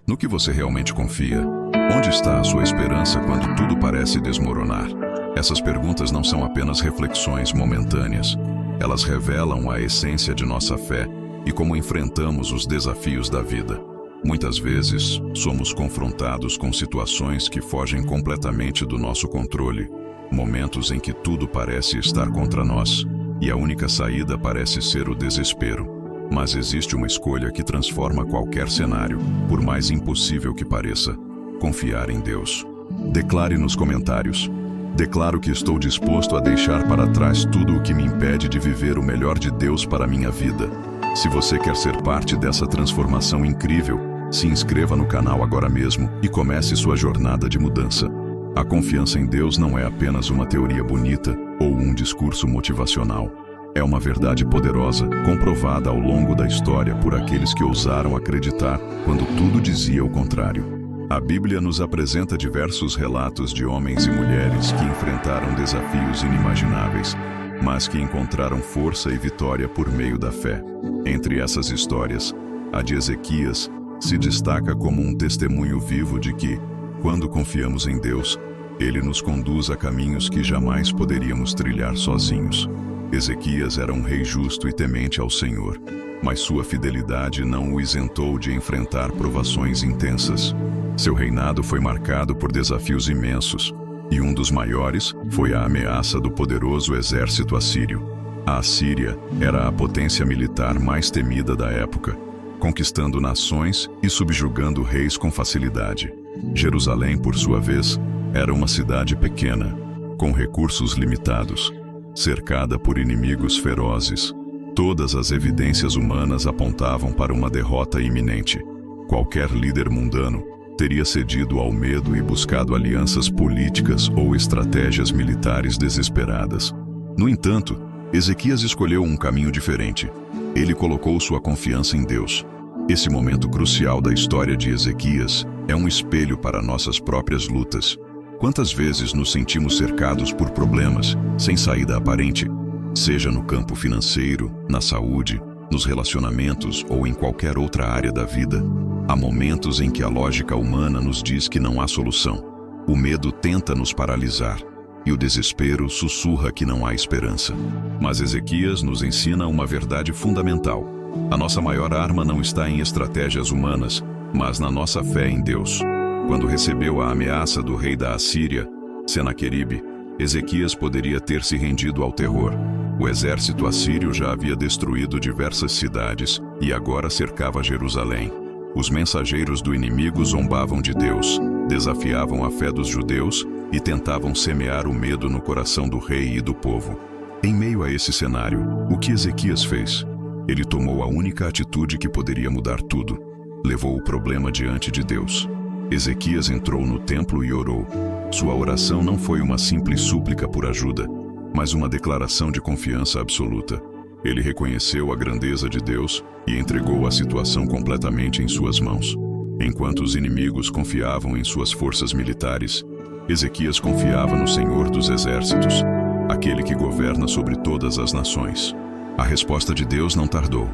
No que você realmente confia? Onde está a sua esperança quando tudo parece desmoronar? Essas perguntas não são apenas reflexões momentâneas. Elas revelam a essência de nossa fé e como enfrentamos os desafios da vida. Muitas vezes, somos confrontados com situações que fogem completamente do nosso controle, momentos em que tudo parece estar contra nós, e a única saída parece ser o desespero. Mas existe uma escolha que transforma qualquer cenário, por mais impossível que pareça: confiar em Deus. Declare nos comentários: declaro que estou disposto a deixar para trás tudo o que me impede de viver o melhor de Deus para a minha vida. Se você quer ser parte dessa transformação incrível, se inscreva no canal agora mesmo e comece sua jornada de mudança. A confiança em Deus não é apenas uma teoria bonita ou um discurso motivacional. É uma verdade poderosa, comprovada ao longo da história por aqueles que ousaram acreditar quando tudo dizia o contrário. A Bíblia nos apresenta diversos relatos de homens e mulheres que enfrentaram desafios inimagináveis, mas que encontraram força e vitória por meio da fé. Entre essas histórias, a de Ezequias se destaca como um testemunho vivo de que, quando confiamos em Deus, Ele nos conduz a caminhos que jamais poderíamos trilhar sozinhos. Ezequias era um rei justo e temente ao Senhor, mas sua fidelidade não o isentou de enfrentar provações intensas. Seu reinado foi marcado por desafios imensos, e um dos maiores foi a ameaça do poderoso exército assírio. A Assíria era a potência militar mais temida da época, conquistando nações e subjugando reis com facilidade. Jerusalém, por sua vez, era uma cidade pequena, com recursos limitados, cercada por inimigos ferozes. Todas as evidências humanas apontavam para uma derrota iminente. Qualquer líder mundano teria cedido ao medo e buscado alianças políticas ou estratégias militares desesperadas. No entanto, Ezequias escolheu um caminho diferente. Ele colocou sua confiança em Deus. Esse momento crucial da história de Ezequias é um espelho para nossas próprias lutas. Quantas vezes nos sentimos cercados por problemas, sem saída aparente? Seja no campo financeiro, na saúde, nos relacionamentos ou em qualquer outra área da vida. Há momentos em que a lógica humana nos diz que não há solução. O medo tenta nos paralisar e o desespero sussurra que não há esperança. Mas Ezequias nos ensina uma verdade fundamental. A nossa maior arma não está em estratégias humanas, mas na nossa fé em Deus. Quando recebeu a ameaça do rei da Assíria, Senaqueribe, Ezequias poderia ter se rendido ao terror. O exército assírio já havia destruído diversas cidades e agora cercava Jerusalém. Os mensageiros do inimigo zombavam de Deus, desafiavam a fé dos judeus e tentavam semear o medo no coração do rei e do povo. Em meio a esse cenário, o que Ezequias fez? Ele tomou a única atitude que poderia mudar tudo. Levou o problema diante de Deus. Ezequias entrou no templo e orou. Sua oração não foi uma simples súplica por ajuda, mas uma declaração de confiança absoluta. Ele reconheceu a grandeza de Deus e entregou a situação completamente em suas mãos. Enquanto os inimigos confiavam em suas forças militares, Ezequias confiava no Senhor dos Exércitos, aquele que governa sobre todas as nações. A resposta de Deus não tardou.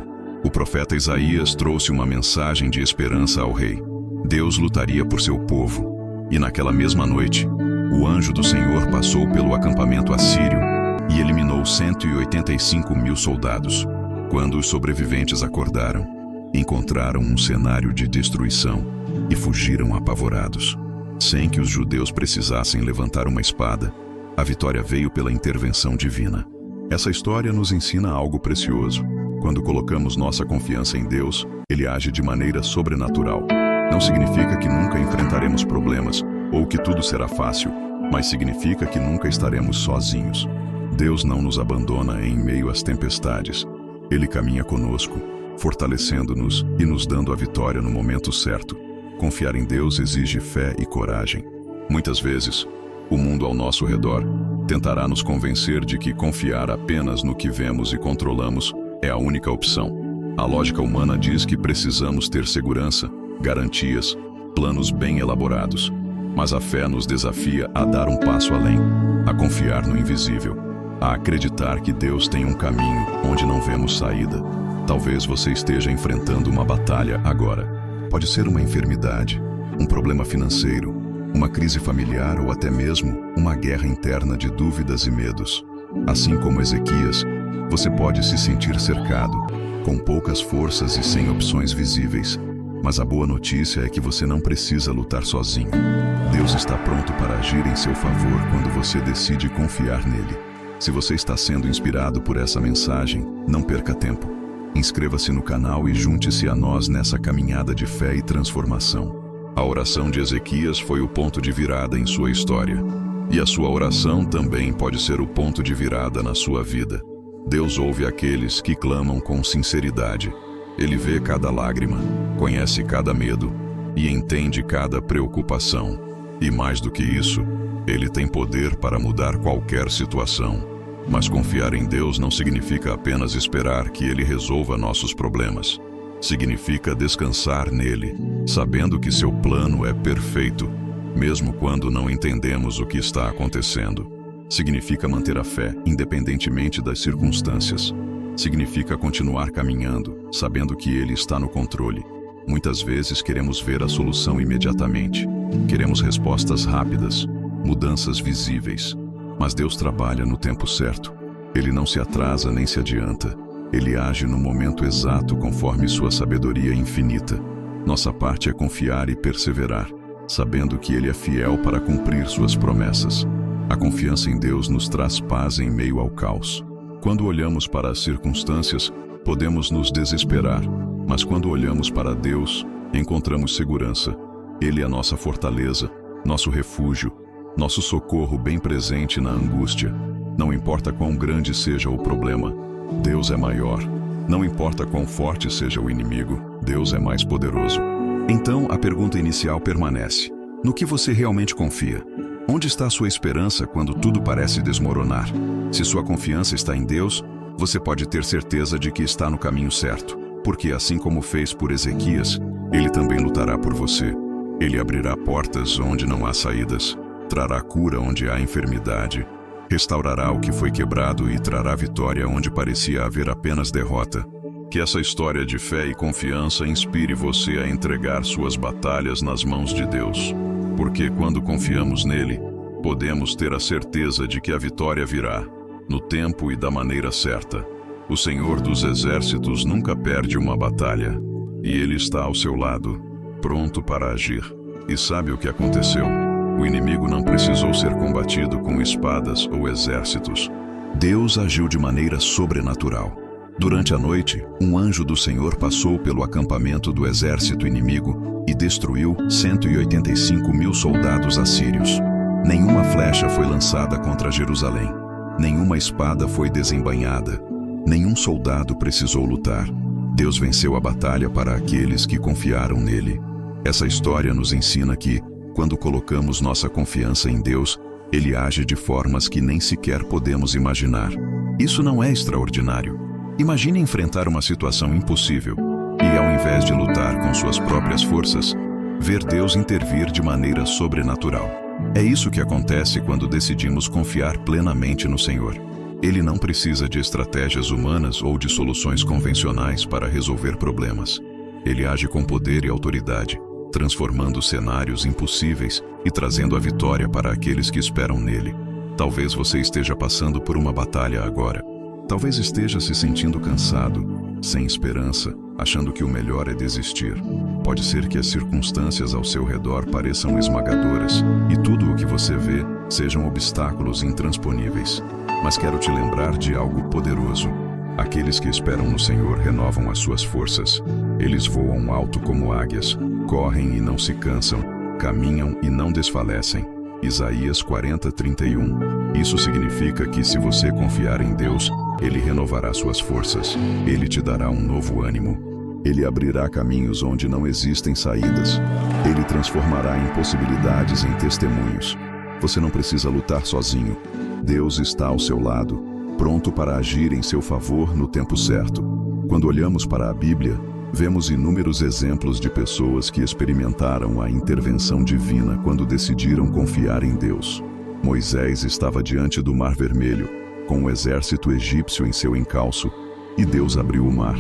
O profeta Isaías trouxe uma mensagem de esperança ao rei. Deus lutaria por seu povo, e naquela mesma noite, o anjo do Senhor passou pelo acampamento assírio e eliminou 185.000 soldados. Quando os sobreviventes acordaram, encontraram um cenário de destruição e fugiram apavorados. Sem que os judeus precisassem levantar uma espada, a vitória veio pela intervenção divina. Essa história nos ensina algo precioso. Quando colocamos nossa confiança em Deus, Ele age de maneira sobrenatural. Não significa que nunca enfrentaremos problemas ou que tudo será fácil, mas significa que nunca estaremos sozinhos. Deus não nos abandona em meio às tempestades. Ele caminha conosco, fortalecendo-nos e nos dando a vitória no momento certo. Confiar em Deus exige fé e coragem. Muitas vezes, o mundo ao nosso redor tentará nos convencer de que confiar apenas no que vemos e controlamos é a única opção. A lógica humana diz que precisamos ter segurança, garantias, planos bem elaborados. Mas a fé nos desafia a dar um passo além, a confiar no invisível, a acreditar que Deus tem um caminho onde não vemos saída. Talvez você esteja enfrentando uma batalha agora. Pode ser uma enfermidade, um problema financeiro, uma crise familiar ou até mesmo uma guerra interna de dúvidas e medos. Assim como Ezequias, você pode se sentir cercado, com poucas forças e sem opções visíveis. Mas a boa notícia é que você não precisa lutar sozinho. Deus está pronto para agir em seu favor quando você decide confiar nele. Se você está sendo inspirado por essa mensagem, não perca tempo. Inscreva-se no canal e junte-se a nós nessa caminhada de fé e transformação. A oração de Ezequias foi o ponto de virada em sua história. E a sua oração também pode ser o ponto de virada na sua vida. Deus ouve aqueles que clamam com sinceridade. Ele vê cada lágrima, conhece cada medo e entende cada preocupação. E mais do que isso, Ele tem poder para mudar qualquer situação. Mas confiar em Deus não significa apenas esperar que Ele resolva nossos problemas. Significa descansar nele, sabendo que seu plano é perfeito, mesmo quando não entendemos o que está acontecendo. Significa manter a fé, independentemente das circunstâncias. Significa continuar caminhando, sabendo que Ele está no controle. Muitas vezes queremos ver a solução imediatamente. Queremos respostas rápidas, mudanças visíveis. Mas Deus trabalha no tempo certo. Ele não se atrasa nem se adianta. Ele age no momento exato conforme sua sabedoria infinita. Nossa parte é confiar e perseverar, sabendo que Ele é fiel para cumprir suas promessas. A confiança em Deus nos traz paz em meio ao caos. Quando olhamos para as circunstâncias, podemos nos desesperar, mas quando olhamos para Deus, encontramos segurança. Ele é nossa fortaleza, nosso refúgio, nosso socorro bem presente na angústia. Não importa quão grande seja o problema, Deus é maior. Não importa quão forte seja o inimigo, Deus é mais poderoso. Então, a pergunta inicial permanece: no que você realmente confia? Onde está a sua esperança quando tudo parece desmoronar? Se sua confiança está em Deus, você pode ter certeza de que está no caminho certo, porque assim como fez por Ezequias, Ele também lutará por você. Ele abrirá portas onde não há saídas, trará cura onde há enfermidade, restaurará o que foi quebrado e trará vitória onde parecia haver apenas derrota. Que essa história de fé e confiança inspire você a entregar suas batalhas nas mãos de Deus. Porque quando confiamos nele, podemos ter a certeza de que a vitória virá, no tempo e da maneira certa. O Senhor dos Exércitos nunca perde uma batalha, e Ele está ao seu lado, pronto para agir. E sabe o que aconteceu? O inimigo não precisou ser combatido com espadas ou exércitos. Deus agiu de maneira sobrenatural. Durante a noite, um anjo do Senhor passou pelo acampamento do exército inimigo e destruiu 185.000 soldados assírios. Nenhuma flecha foi lançada contra Jerusalém. Nenhuma espada foi desembainhada. Nenhum soldado precisou lutar. Deus venceu a batalha para aqueles que confiaram nele. Essa história nos ensina que, quando colocamos nossa confiança em Deus, Ele age de formas que nem sequer podemos imaginar. Isso não é extraordinário. Imagine enfrentar uma situação impossível e, ao invés de lutar com suas próprias forças, ver Deus intervir de maneira sobrenatural. É isso que acontece quando decidimos confiar plenamente no Senhor. Ele não precisa de estratégias humanas ou de soluções convencionais para resolver problemas. Ele age com poder e autoridade, transformando cenários impossíveis e trazendo a vitória para aqueles que esperam nele. Talvez você esteja passando por uma batalha agora. Talvez esteja se sentindo cansado, sem esperança, achando que o melhor é desistir. Pode ser que as circunstâncias ao seu redor pareçam esmagadoras e tudo o que você vê sejam obstáculos intransponíveis. Mas quero te lembrar de algo poderoso. Aqueles que esperam no Senhor renovam as suas forças. Eles voam alto como águias, correm e não se cansam, caminham e não desfalecem. Isaías 40:31. Isso significa que se você confiar em Deus, Ele renovará suas forças. Ele te dará um novo ânimo. Ele abrirá caminhos onde não existem saídas. Ele transformará impossibilidades em testemunhos. Você não precisa lutar sozinho. Deus está ao seu lado, pronto para agir em seu favor no tempo certo. Quando olhamos para a Bíblia, vemos inúmeros exemplos de pessoas que experimentaram a intervenção divina quando decidiram confiar em Deus. Moisés estava diante do Mar Vermelho, com o exército egípcio em seu encalço, e Deus abriu o mar.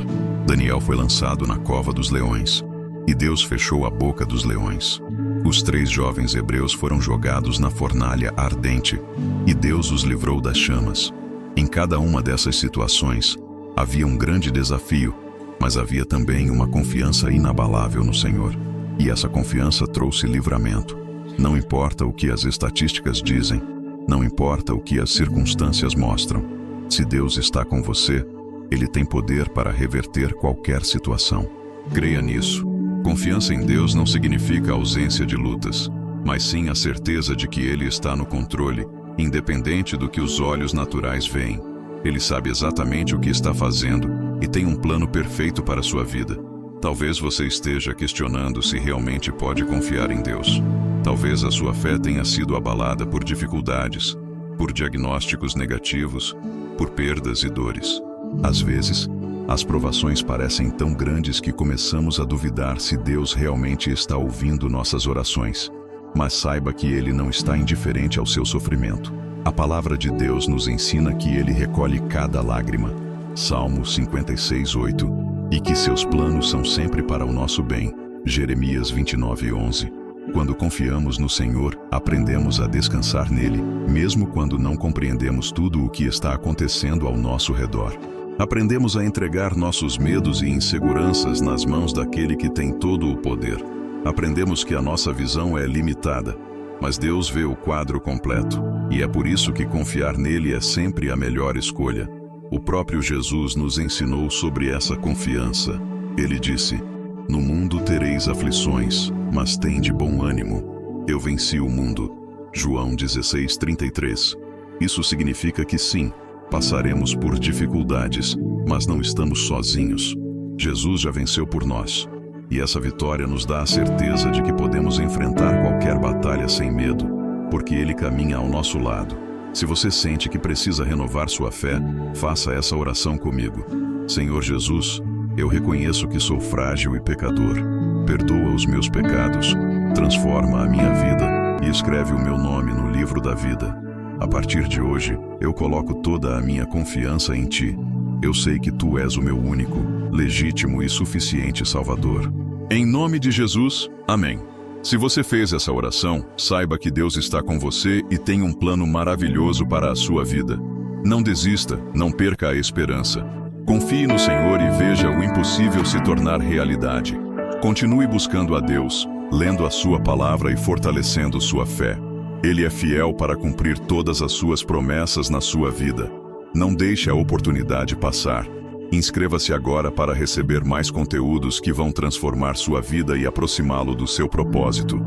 Daniel foi lançado na cova dos leões. e Deus fechou a boca dos leões. Os 3 jovens hebreus foram jogados na fornalha ardente, e Deus os livrou das chamas. Em cada uma dessas situações, havia um grande desafio, mas havia também uma confiança inabalável no Senhor. E essa confiança trouxe livramento. Não importa o que as estatísticas dizem, não importa o que as circunstâncias mostram. Se Deus está com você, Ele tem poder para reverter qualquer situação. Creia nisso. Confiança em Deus não significa ausência de lutas, mas sim a certeza de que Ele está no controle, independente do que os olhos naturais veem. Ele sabe exatamente o que está fazendo e tem um plano perfeito para a sua vida. Talvez você esteja questionando se realmente pode confiar em Deus. Talvez a sua fé tenha sido abalada por dificuldades, por diagnósticos negativos, por perdas e dores. Às vezes, as provações parecem tão grandes que começamos a duvidar se Deus realmente está ouvindo nossas orações. Mas saiba que Ele não está indiferente ao seu sofrimento. A palavra de Deus nos ensina que Ele recolhe cada lágrima. Salmo 56:8. E que seus planos são sempre para o nosso bem. Jeremias 29:11. Quando confiamos no Senhor, aprendemos a descansar nele, mesmo quando não compreendemos tudo o que está acontecendo ao nosso redor. Aprendemos a entregar nossos medos e inseguranças nas mãos daquele que tem todo o poder. Aprendemos que a nossa visão é limitada, mas Deus vê o quadro completo, e é por isso que confiar nele é sempre a melhor escolha. O próprio Jesus nos ensinou sobre essa confiança. Ele disse: "No mundo tereis aflições, mas tende bom ânimo. Eu venci o mundo." João 16:33. Isso significa que sim, passaremos por dificuldades, mas não estamos sozinhos. Jesus já venceu por nós. E essa vitória nos dá a certeza de que podemos enfrentar qualquer batalha sem medo, porque Ele caminha ao nosso lado. Se você sente que precisa renovar sua fé, faça essa oração comigo. Senhor Jesus, eu reconheço que sou frágil e pecador. Perdoa os meus pecados, transforma a minha vida e escreve o meu nome no livro da vida. A partir de hoje, eu coloco toda a minha confiança em Ti. Eu sei que Tu és o meu único, legítimo e suficiente Salvador. Em nome de Jesus, amém. Se você fez essa oração, saiba que Deus está com você e tem um plano maravilhoso para a sua vida. Não desista, não perca a esperança. Confie no Senhor e veja o impossível se tornar realidade. Continue buscando a Deus, lendo a sua palavra e fortalecendo sua fé. Ele é fiel para cumprir todas as suas promessas na sua vida. Não deixe a oportunidade passar. Inscreva-se agora para receber mais conteúdos que vão transformar sua vida e aproximá-lo do seu propósito.